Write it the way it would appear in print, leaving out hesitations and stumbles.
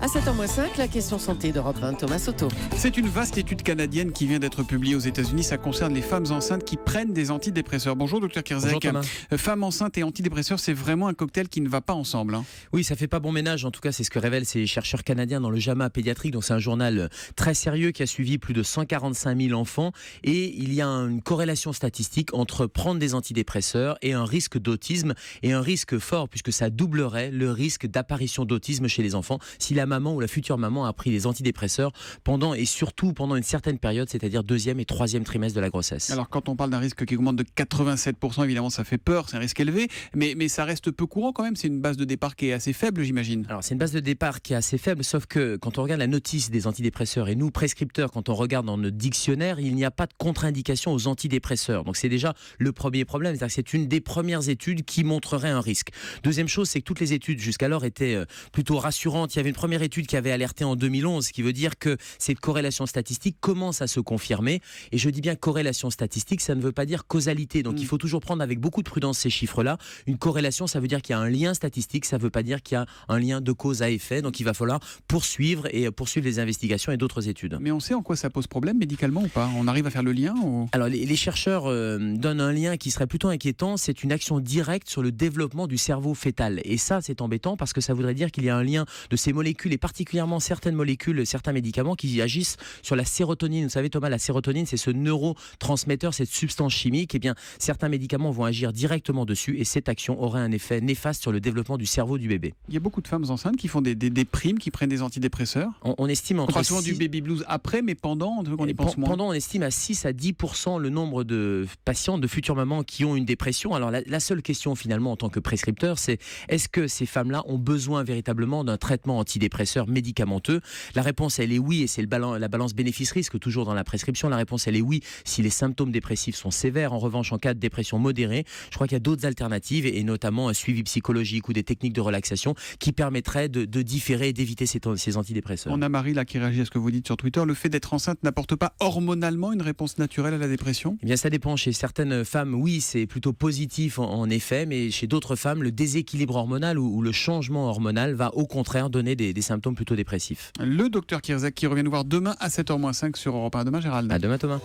À 7h05, la question santé d'Europe 1, Thomas Soto. C'est une vaste étude canadienne qui vient d'être publiée aux États-Unis. Ça concerne les femmes enceintes qui prennent des antidépresseurs. Bonjour, Dr Kirzek. Bonjour, Thomas. Femmes enceintes et antidépresseurs, c'est vraiment un cocktail qui ne va pas ensemble. Oui, ça fait pas bon ménage. En tout cas, c'est ce que révèlent ces chercheurs canadiens dans le JAMA Pédiatrique. Donc, c'est un journal très sérieux qui a suivi plus de 145 000 enfants. Et il y a une corrélation statistique entre prendre des antidépresseurs et un risque d'autisme, et un risque fort, puisque ça doublerait le risque d'apparition d'autisme chez les enfants si la maman ou la future maman a pris des antidépresseurs pendant et surtout pendant une certaine période, c'est-à-dire 2e et 3e trimestre de la grossesse. Alors, quand on parle d'un risque qui augmente de 87%, évidemment, ça fait peur, c'est un risque élevé, mais ça reste peu courant quand même. C'est une base de départ qui est assez faible, j'imagine. Alors, c'est une base de départ qui est assez faible, sauf que quand on regarde la notice des antidépresseurs, et nous, prescripteurs, quand on regarde dans notre dictionnaire, il n'y a pas de contre-indication aux antidépresseurs. Donc, c'est déjà le premier problème, c'est-à-dire que c'est une des premières études qui montrerait un risque. Deuxième chose, c'est que toutes les études jusqu'alors étaient plutôt rassurantes. Il y avait une première étude qui avait alerté en 2011, ce qui veut dire que cette corrélation statistique commence à se confirmer. Et je dis bien corrélation statistique, ça ne veut pas dire causalité. Donc il faut toujours prendre avec beaucoup de prudence ces chiffres-là. Une corrélation, ça veut dire qu'il y a un lien statistique, ça ne veut pas dire qu'il y a un lien de cause à effet. Donc il va falloir poursuivre les investigations et d'autres études. Mais on sait en quoi ça pose problème médicalement ou pas? On arrive à faire le lien ou... Alors les chercheurs donnent un lien qui serait plutôt inquiétant. C'est une action directe sur le développement du cerveau fœtal. Et ça, c'est embêtant parce que ça voudrait dire qu'il y a un lien de ces molécules, et particulièrement certaines molécules, certains médicaments qui agissent sur la sérotonine. Vous savez, Thomas, la sérotonine, c'est ce neurotransmetteur, cette substance chimique. Eh bien, certains médicaments vont agir directement dessus, et cette action aurait un effet néfaste sur le développement du cerveau du bébé. Il y a beaucoup de femmes enceintes qui font des primes, qui prennent des antidépresseurs. On estime entre... On parle souvent du baby blues après, mais pendant, on y pense moins. Pendant, on estime à 6 à 10% le nombre de patients, de futures mamans qui ont une dépression. Alors, la seule question, finalement, en tant que prescripteur, c'est est-ce que ces femmes-là ont besoin véritablement d'un traitement antidépresseur médicamenteux? La réponse, elle est oui, et c'est la balance bénéfice-risque toujours dans la prescription. La réponse, elle est oui si les symptômes dépressifs sont sévères. En revanche, en cas de dépression modérée, je crois qu'il y a d'autres alternatives, et notamment un suivi psychologique ou des techniques de relaxation qui permettraient de différer et d'éviter ces antidépresseurs. On a Marie là qui réagit à ce que vous dites sur Twitter. Le fait d'être enceinte n'apporte pas hormonalement une réponse naturelle à la dépression? Eh bien, ça dépend. Chez certaines femmes, oui, c'est plutôt positif en effet, mais chez d'autres femmes, le déséquilibre hormonal ou le changement hormonal va au contraire donner des symptômes plutôt dépressifs. Le docteur Kirzek qui revient nous voir demain à 7h-5 sur Europe 1. À demain, Gérald. À demain, Thomas.